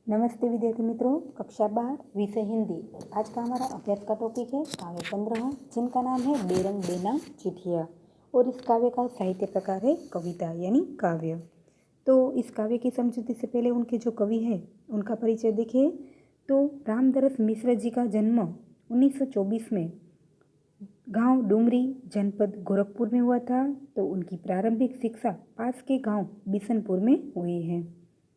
नमस्ते विद्यार्थी मित्रों, कक्षा 12 विषय हिंदी। आज का हमारा अभ्यास का टॉपिक है काव्य 15 जिनका नाम है बेरंग बेनाम चिट्ठियाँ। और इस काव्य का साहित्य प्रकार है कविता यानी काव्य। तो इस काव्य की समझूती से पहले उनके जो कवि हैं उनका परिचय देखें तो रामदरस मिश्र जी का जन्म 1924 में गांव डुमरी जनपद गोरखपुर में हुआ था। तो उनकी प्रारंभिक शिक्षा पास के गांव बिशनपुर में हुई है।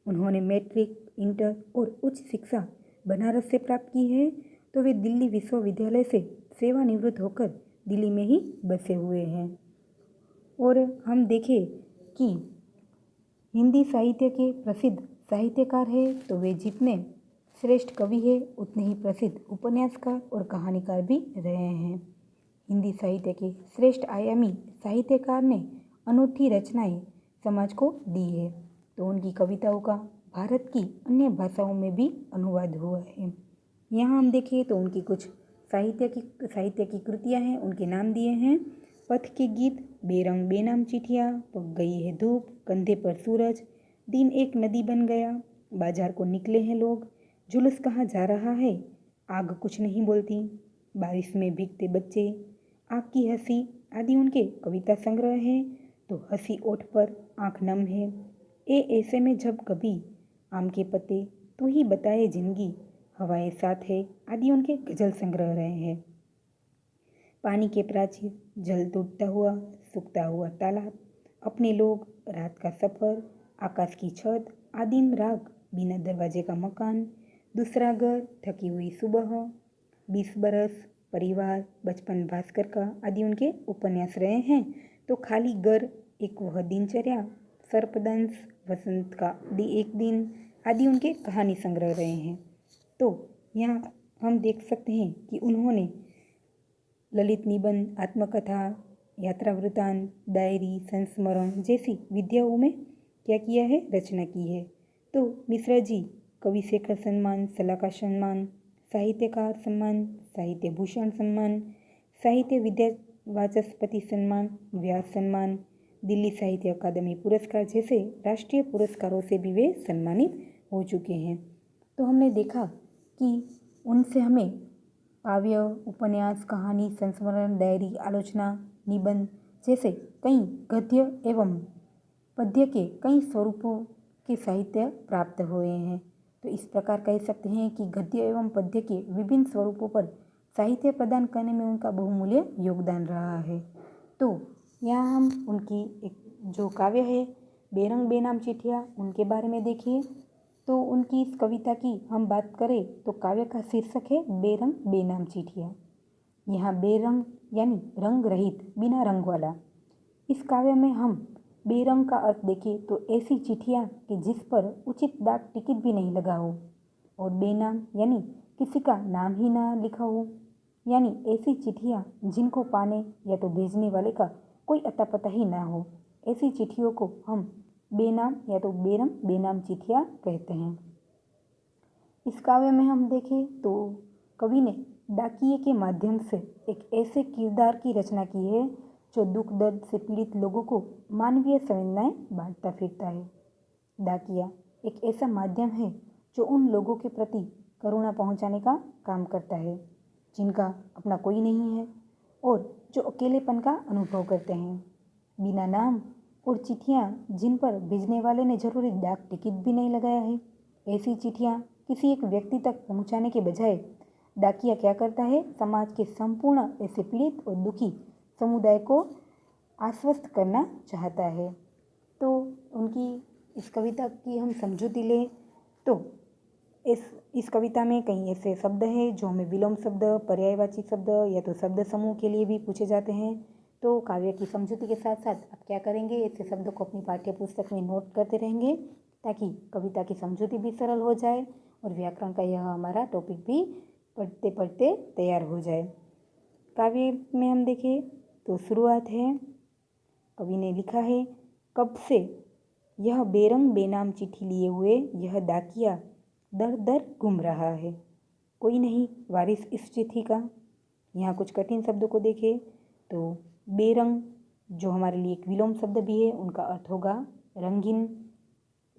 उन्होंने मैट्रिक, इंटर और उच्च शिक्षा बनारस से प्राप्त की है। तो वे दिल्ली विश्वविद्यालय से सेवानिवृत्त होकर दिल्ली में ही बसे हुए हैं। और हम देखें कि हिंदी साहित्य के प्रसिद्ध साहित्यकार हैं तो वे जितने श्रेष्ठ कवि हैं उतने ही प्रसिद्ध उपन्यासकार और कहानीकार भी रहे हैं। हिंदी साहित्य के श्रेष्ठ आयामी साहित्यकार ने अनूठी रचनाएं समाज को दी है। तो उनकी कविताओं का भारत की अन्य भाषाओं में भी अनुवाद हुआ है। यहाँ हम देखें तो उनकी कुछ साहित्य की कृतियाँ हैं, उनके नाम दिए हैं। पथ के गीत, बेरंग बेनाम चिट्ठियाँ, पक गई है धूप, कंधे पर सूरज, दिन एक नदी बन गया, बाजार को निकले हैं लोग, जुलूस कहाँ जा रहा है, आग कुछ नहीं बोलती, बारिश में भीगते बच्चे, आँख की हंसी आदि उनके कविता संग्रह हैं। तो हंसी ओठ पर आँख नम है, ऐसे में जब कभी, आम के पत्ते तू ही बताए जिंदगी, हवाएं साथ है आदि उनके गजल संग्रह रहे हैं। पानी के प्राचीर, जल टूटता हुआ, सूखता हुआ तालाब, अपने लोग, रात का सफ़र, आकाश की छत, आदिम राग, बिना दरवाजे का मकान, दूसरा घर, थकी हुई सुबह, 20 बरस, परिवार, बचपन भास्कर का आदि उनके उपन्यास रहे हैं। तो खाली घर, एक वह दिनचर्या, सर्पदंश, वसंत का एक दिन आदि उनके कहानी संग्रह रहे हैं। तो यहाँ हम देख सकते हैं कि उन्होंने ललित निबंध, आत्मकथा, यात्रा वृत्तांत, डायरी, संस्मरण जैसी विद्याओं में क्या किया है, रचना की है। तो मिश्रा जी कवि शेखर सम्मान, सलाहकार सम्मान, साहित्यकार सम्मान, साहित्य भूषण सम्मान, साहित्य विद्या वाचस्पति सम्मान, व्यास सम्मान, दिल्ली साहित्य अकादमी पुरस्कार जैसे राष्ट्रीय पुरस्कारों से भी वे सम्मानित हो चुके हैं। तो हमने देखा कि उनसे हमें काव्य, उपन्यास, कहानी, संस्मरण, डायरी, आलोचना, निबंध जैसे कई गद्य एवं पद्य के कई स्वरूपों के साहित्य प्राप्त हुए हैं। तो इस प्रकार कह सकते हैं कि गद्य एवं पद्य के विभिन्न स्वरूपों पर साहित्य प्रदान करने में उनका बहुमूल्य योगदान रहा है। तो यहाँ हम उनकी एक जो काव्य है बेरंग बेनाम चिट्ठियाँ उनके बारे में देखिए। तो उनकी इस कविता की हम बात करें तो काव्य का शीर्षक है बेरंग बेनाम चिट्ठियाँ। यहाँ बेरंग यानी रंग रहित, बिना रंग वाला। इस काव्य में हम बेरंग का अर्थ देखें तो ऐसी चिट्ठियाँ कि जिस पर उचित डाक टिकट भी नहीं लगा हो, और बेनाम यानी किसी का नाम ही ना लिखा हो, यानी ऐसी चिट्ठियाँ जिनको पाने या तो भेजने वाले का कोई अता पता ही ना हो। ऐसी चिट्ठियों को हम बेनाम या तो बेरंग बेनाम चिट्ठियाँ कहते हैं। इस काव्य में हम देखें तो कवि ने डाकिये के माध्यम से एक ऐसे किरदार की रचना की है जो दुख दर्द से पीड़ित लोगों को मानवीय संवेदनाएं बांटता फिरता है। डाकिया एक ऐसा माध्यम है जो उन लोगों के प्रति करुणा पहुंचाने का काम करता है जिनका अपना कोई नहीं है और जो अकेलेपन का अनुभव करते हैं। बिना नाम और चिट्ठियाँ जिन पर भेजने वाले ने जरूरी डाक टिकट भी नहीं लगाया है, ऐसी चिट्ठियाँ किसी एक व्यक्ति तक पहुँचाने के बजाय डाकिया क्या करता है, समाज के संपूर्ण ऐसे पीड़ित और दुखी समुदाय को आश्वस्त करना चाहता है। तो उनकी इस कविता की हम समझूती लें तो इस कविता में कई ऐसे शब्द हैं जो हमें विलोम शब्द, पर्यायवाची शब्द या तो शब्द समूह के लिए भी पूछे जाते हैं। तो काव्य की समझूती के साथ साथ आप क्या करेंगे, ऐसे शब्दों को अपनी पाठ्य पुस्तक में नोट करते रहेंगे ताकि कविता की समझूती भी सरल हो जाए और व्याकरण का यह हमारा टॉपिक भी पढ़ते पढ़ते तैयार हो जाए। काव्य में हम देखें तो शुरुआत है, कवि ने लिखा है, कब से यह बेरंग बेनाम चिट्ठी लिए हुए यह डाकिया दर दर घूम रहा है, कोई नहीं वारिस इस चिट्ठी का। यहाँ कुछ कठिन शब्दों को देखें तो बेरंग जो हमारे लिए एक विलोम शब्द भी है, उनका अर्थ होगा रंगीन।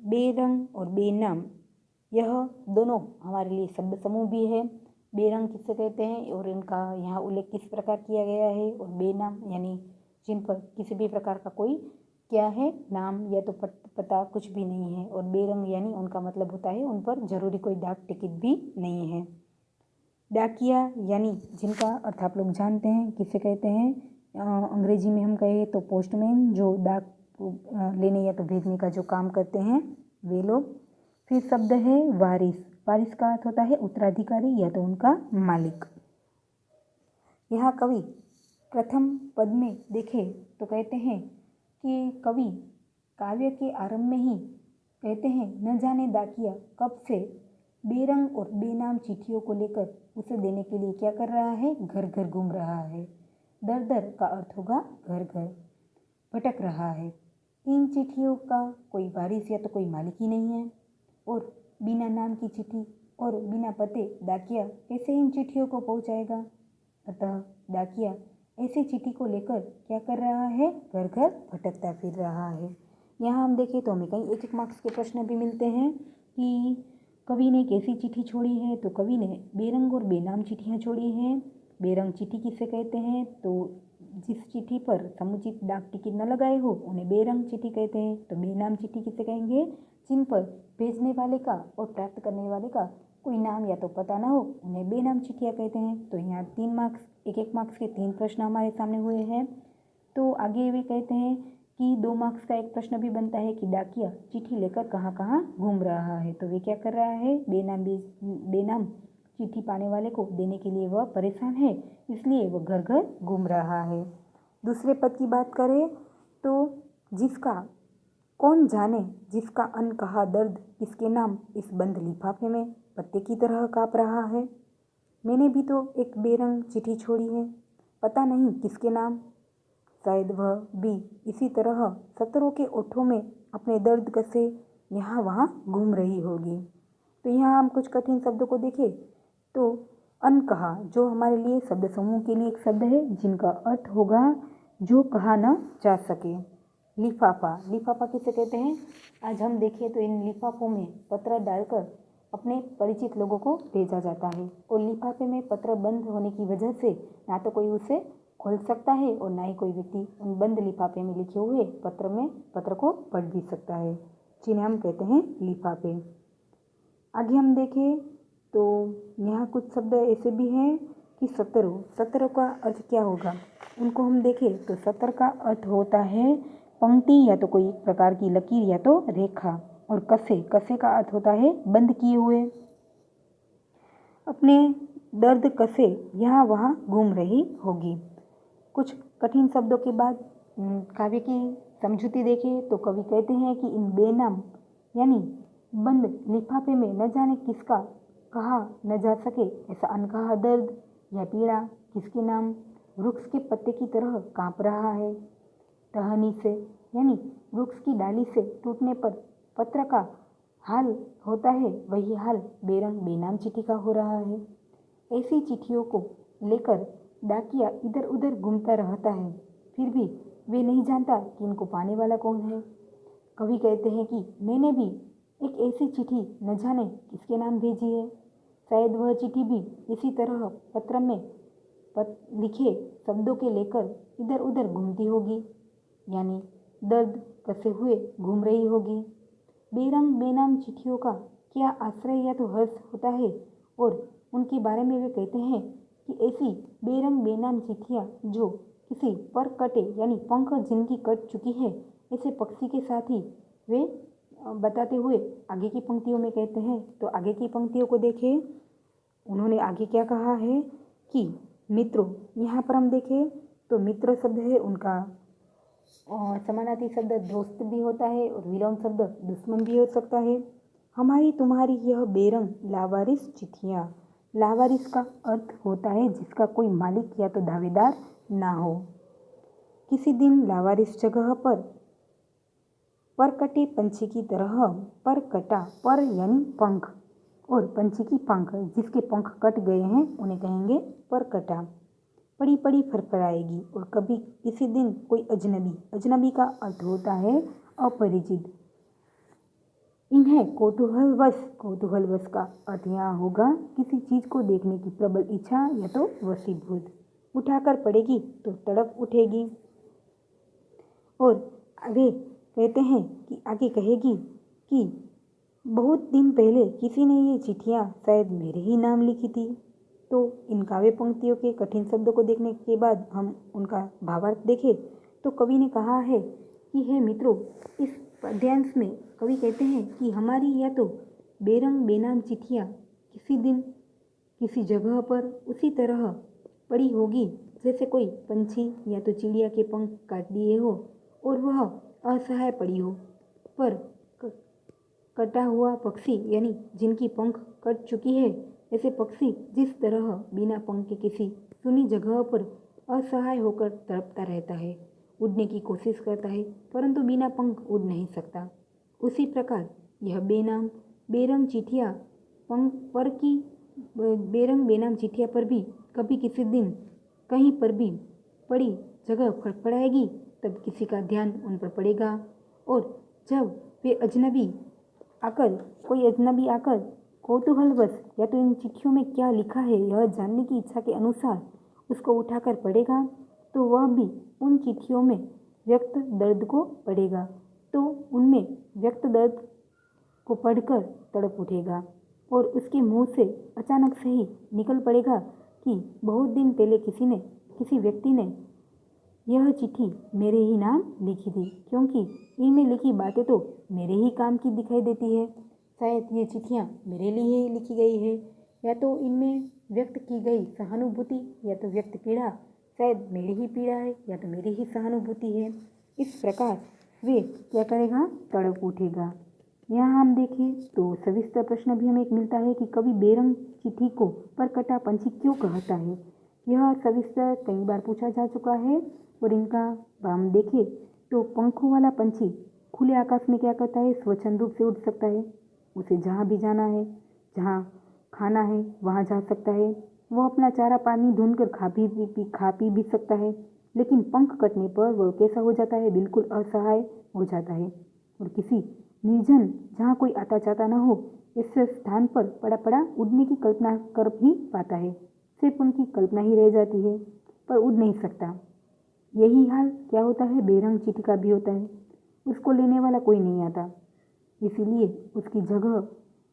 बेरंग और बेनाम यह दोनों हमारे लिए शब्द समूह भी है। बेरंग किसे कहते हैं और इनका यहाँ उल्लेख किस प्रकार किया गया है, और बेनाम यानी जिन पर किसी भी प्रकार का कोई क्या है नाम या तो पता कुछ भी नहीं है, और बेरंग यानी उनका मतलब होता है उन पर जरूरी कोई डाक टिकट भी नहीं है। डाकिया यानी जिनका अर्थ आप लोग जानते हैं किसे कहते हैं, अंग्रेजी में हम कहें तो पोस्टमैन, जो डाक लेने या तो भेजने का जो काम करते हैं वे लोग। फिर शब्द है वारिस। वारिस का अर्थ होता है उत्तराधिकारी या तो उनका मालिक। यहाँ कवि प्रथम पद में देखें तो कहते हैं कि कवि काव्य के आरंभ में ही कहते हैं, न जाने डाकिया कब से बेरंग और बेनाम चिट्ठियों को लेकर उसे देने के लिए क्या कर रहा है, घर घर घूम रहा है। दर दर का अर्थ होगा घर घर, भटक रहा है। इन चिट्ठियों का कोई वारिस या तो कोई मालिक ही नहीं है, और बिना नाम की चिट्ठी और बिना पते डाकिया कैसे इन चिट्ठियों को पहुंचाएगा। अतः डाकिया ऐसी चिट्ठी को लेकर क्या कर रहा है, घर घर भटकता फिर रहा है। यहाँ हम देखें तो हमें कई एक एक मार्क्स के प्रश्न भी मिलते हैं कि कवि ने कैसी चिट्ठी छोड़ी है, तो कवि ने बेरंग और बेनाम चिट्ठियाँ छोड़ी हैं। बेरंग चिट्ठी किसे कहते हैं, तो जिस चिट्ठी पर समुचित डाक टिकट न लगाए हो उन्हें बेरंग चिट्ठी कहते हैं। तो बेनाम चिट्ठी किसे कहेंगे, जिन पर भेजने वाले का और प्राप्त करने वाले का कोई नाम या तो पता ना हो उन्हें बेनाम चिट्ठियाँ कहते हैं। तो यहाँ 3 मार्क्स, एक एक मार्क्स के 3 प्रश्न हमारे सामने हुए हैं। तो आगे वे कहते हैं कि 2 मार्क्स का एक प्रश्न भी बनता है कि डाकिया चिट्ठी लेकर कहाँ कहाँ घूम रहा है। तो वे क्या कर रहा है, बेनाम चिट्ठी पाने वाले को देने के लिए वह परेशान है, इसलिए वह घर घर घूम रहा है। दूसरे पद की बात करें तो जिसका कौन जाने, जिसका अनकहा दर्द किसके नाम इस बंद लिफाफे में पत्ते की तरह काँप रहा है। मैंने भी तो एक बेरंग चिट्ठी छोड़ी है, पता नहीं किसके नाम, शायद वह भी इसी तरह सतरों के ओठों में अपने दर्द कसे यहाँ वहाँ घूम रही होगी। तो यहाँ हम कुछ कठिन शब्दों को देखें तो अनकहा जो हमारे लिए शब्द समूह के लिए एक शब्द है जिनका अर्थ होगा जो कहा न जा सके। लिफाफा, लिफाफा किसे कहते हैं, आज हम देखें तो इन लिफाफों में पत्र डालकर अपने परिचित लोगों को भेजा जाता है, और लिफाफे में पत्र बंद होने की वजह से ना तो कोई उसे खोल सकता है और ना ही कोई व्यक्ति उन बंद लिफाफे में लिखे हुए पत्र को पढ़ भी सकता है, जिन्हें हम कहते हैं लिफाफे। आगे हम देखें तो यहाँ कुछ शब्द ऐसे भी हैं कि सतरों का अर्थ क्या होगा, उनको हम देखें तो सतर का अर्थ होता है पंक्ति या तो कोई प्रकार की लकीर या तो रेखा, और कसे का अर्थ होता है बंद किए हुए। अपने दर्द कसे यहाँ वहाँ घूम रही होगी। कुछ कठिन शब्दों के बाद काव्य की समझूती देखें तो कवि कहते हैं कि इन बेनाम यानी बंद लिफाफे में न जाने किसका कहा न जा सके ऐसा अनकहा दर्द या पीड़ा किसके नाम वृक्ष के पत्ते की तरह कांप रहा है। टहनी से यानी वृक्ष की डाली से टूटने पर पत्र का हाल होता है, वही हाल बेरंग बेनाम चिट्ठी का हो रहा है। ऐसी चिट्ठियों को लेकर डाकिया इधर उधर घूमता रहता है, फिर भी वे नहीं जानता कि इनको पाने वाला कौन है। कवि कहते हैं कि मैंने भी एक ऐसी चिट्ठी न जाने किसके नाम भेजी है, शायद वह चिट्ठी भी इसी तरह पत्र में लिखे शब्दों के लेकर इधर उधर घूमती होगी, यानी दर्द कसे हुए घूम रही होगी। बेरंग बेनाम चिट्ठियों का क्या आश्रय या तो हर्ष होता है, और उनके बारे में वे कहते हैं कि ऐसी बेरंग बेनाम चिट्ठियाँ जो किसी पर कटे यानी पंख जिनकी कट चुकी है ऐसे पक्षी के साथ ही वे बताते हुए आगे की पंक्तियों में कहते हैं। तो आगे की पंक्तियों को देखें, उन्होंने आगे क्या कहा है कि मित्रों, यहाँ पर हम देखें तो मित्र शब्द है उनका समानार्थी शब्द दोस्त भी होता है और विलोम शब्द दुश्मन भी हो सकता है। हमारी तुम्हारी यह बेरंग लावारिस चिट्ठियाँ, लावारिस का अर्थ होता है जिसका कोई मालिक या तो दावेदार ना हो। किसी दिन लावारिस जगह पर कटे पंछी की तरह, पर कटा, पर यानी पंख और पंछी की पंख, जिसके पंख कट गए हैं उन्हें कहेंगे पर कटा, पड़ी पड़ी फरफराएगी। और कभी किसी दिन कोई अजनबी, अजनबी का अर्थ होता है अपरिचित। इन्हें कौतूहलवश का अर्थ यहाँ होगा किसी चीज को देखने की प्रबल इच्छा या तो वशीभूत। उठाकर पड़ेगी तो तड़प उठेगी। और वे कहते हैं कि आगे कहेगी कि बहुत दिन पहले किसी ने ये चिट्ठियाँ शायद मेरे ही नाम लिखी थी। तो इन काव्य पंक्तियों के कठिन शब्दों को देखने के बाद हम उनका भावार्थ देखें तो कवि ने कहा है कि हे मित्रों, इस पद्यांश में कवि कहते हैं कि हमारी या तो बेरंग बेनाम चिट्ठियाँ किसी दिन किसी जगह पर उसी तरह पड़ी होगी जैसे कोई पंछी या तो चिड़िया के पंख काट दिए हो और वह असहाय पड़ी हो। पर कटा हुआ पक्षी यानी जिनकी पंख कट चुकी है, ऐसे पक्षी जिस तरह बिना पंख के किसी सुनी जगह पर असहाय होकर तड़पता रहता है, उड़ने की कोशिश करता है परंतु बिना पंख उड़ नहीं सकता, उसी प्रकार यह बेनाम बेरंग चिट्ठियाँ बेरंग बेनाम चिट्ठियाँ पर भी कभी किसी दिन कहीं पर भी पड़ी जगह फड़फड़ाएगी, तब किसी का ध्यान उन पर पड़ेगा और जब वे कोई अजनबी आकर कौतूहलवश या तो इन चिट्ठियों में क्या लिखा है यह जानने की इच्छा के अनुसार उसको उठाकर पढ़ेगा तो वह भी उन चिट्ठियों में व्यक्त दर्द को पढ़ेगा, तो उनमें व्यक्त दर्द को पढ़कर तड़प उठेगा और उसके मुंह से अचानक से ही निकल पड़ेगा कि बहुत दिन पहले किसी व्यक्ति ने यह चिट्ठी मेरे ही नाम लिखी थी, क्योंकि इनमें लिखी बातें तो मेरे ही काम की दिखाई देती है। शायद ये चिट्ठियाँ मेरे लिए ही लिखी गई है, या तो इनमें व्यक्त की गई सहानुभूति या तो व्यक्त पीड़ा शायद मेरी ही पीड़ा है या तो मेरी ही सहानुभूति है। इस प्रकार वे क्या करेगा, तड़प उठेगा। यहाँ हम देखें तो सविस्तर प्रश्न भी हमें एक मिलता है कि कवि बेरंग चिट्ठी को परकटा पंछी क्यों कहता है। यह सविस्तर कई बार पूछा जा चुका है और इनका हम देखें तो पंखों वाला पंछी खुले आकाश में क्या करता है, स्वच्छंद रूप से उड़ सकता है। उसे जहाँ भी जाना है, जहाँ खाना है वहाँ जा सकता है। वह अपना चारा पानी ढूंढकर खा पी भी सकता है, लेकिन पंख कटने पर वह कैसा हो जाता है, बिल्कुल असहाय हो जाता है और किसी निर्जन जहाँ कोई आता जाता न हो ऐसे स्थान पर पड़ा पड़ा उड़ने की कल्पना कर भी पाता है। सिर्फ उनकी कल्पना ही रह जाती है पर उड़ नहीं सकता। यही हाल क्या होता है, बेरंग चिट्ठी का भी होता है। उसको लेने वाला कोई नहीं आता, इसीलिए उसकी जगह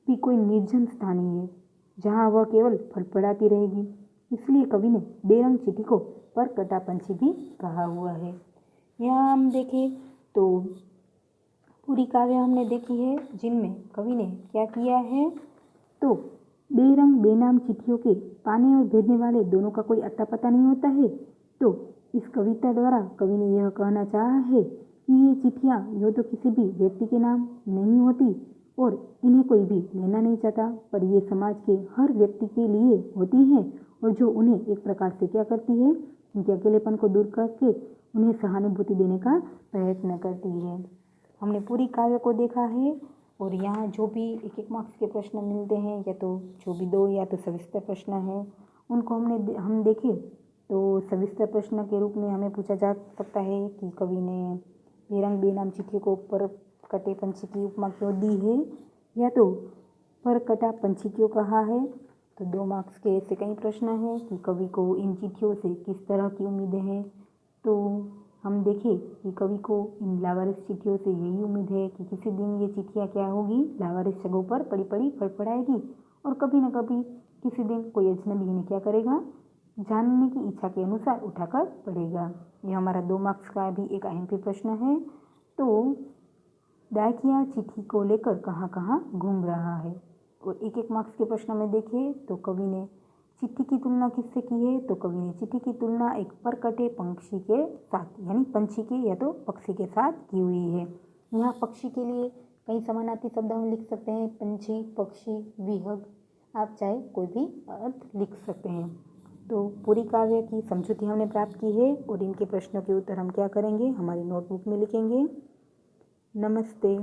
भी कोई निर्जन स्थान ही है जहाँ वह केवल फड़फड़ाती रहेगी। इसलिए कवि ने बेरंग चिट्ठी को परकटा पंछी भी कहा हुआ है। यहाँ हम देखें तो पूरी काव्य हमने देखी है जिनमें कवि ने क्या किया है, तो बेरंग बेनाम चिट्ठियों के पाने और भेजने वाले दोनों का कोई अता पता नहीं होता है। तो इस कविता द्वारा कवि ने यह कहना चाहा है कि ये चिट्ठियाँ यो तो किसी भी व्यक्ति के नाम नहीं होती और इन्हें कोई भी लेना नहीं चाहता, पर ये समाज के हर व्यक्ति के लिए होती हैं और जो उन्हें एक प्रकार से क्या करती है, उनके अकेलेपन को दूर करके उन्हें सहानुभूति देने का प्रयत्न करती है। हमने पूरी काव्य को देखा है और यहाँ जो भी एक मार्क्स के प्रश्न मिलते हैं या तो जो भी दो या तो सविस्तर प्रश्न हैं उनको हम देखें तो सविस्तर प्रश्न के रूप में हमें पूछा जा सकता है कि कवि ने बेरंग बेनाम चिट्ठी को परकटे पंछी की उपमा क्यों दी है या तो परकटा पंछी क्यों कहा है। तो 2 मार्क्स के ऐसे कई प्रश्न हैं कि कवि को इन चिट्ठियों से किस तरह की उम्मीदें हैं। तो हम देखें कि कवि को इन लावारिस चिट्ठियों से यही उम्मीद है कि किसी दिन ये चिट्ठियाँ क्या होगी, लावारिस जगहों पर पड़ी पड़ी फड़फड़ाएगी और कभी न कभी किसी दिन कोई अजनबी इन्हें क्या करेगा, जानने की इच्छा के अनुसार उठाकर पढ़ेगा। यह हमारा 2 मार्क्स का भी एक अहम प्रश्न है। तो डाकिया चिट्ठी को लेकर कहाँ कहाँ घूम रहा है। और एक मार्क्स के प्रश्न में देखें तो कवि ने चिट्ठी की तुलना किससे की है, तो कवि ने चिट्ठी की तुलना एक परकटे पंछी के साथ यानी पंछी के या तो पक्षी के साथ की हुई है। यहाँ पक्षी के लिए कई समानार्थी शब्द हम लिख सकते हैं, पंछी, पक्षी, विहग, आप चाहे कोई भी अर्थ लिख सकते हैं। तो पूरी काव्य की समझौती हमने प्राप्त की है और इनके प्रश्नों के उत्तर हम क्या करेंगे, हमारी नोटबुक में लिखेंगे। नमस्ते।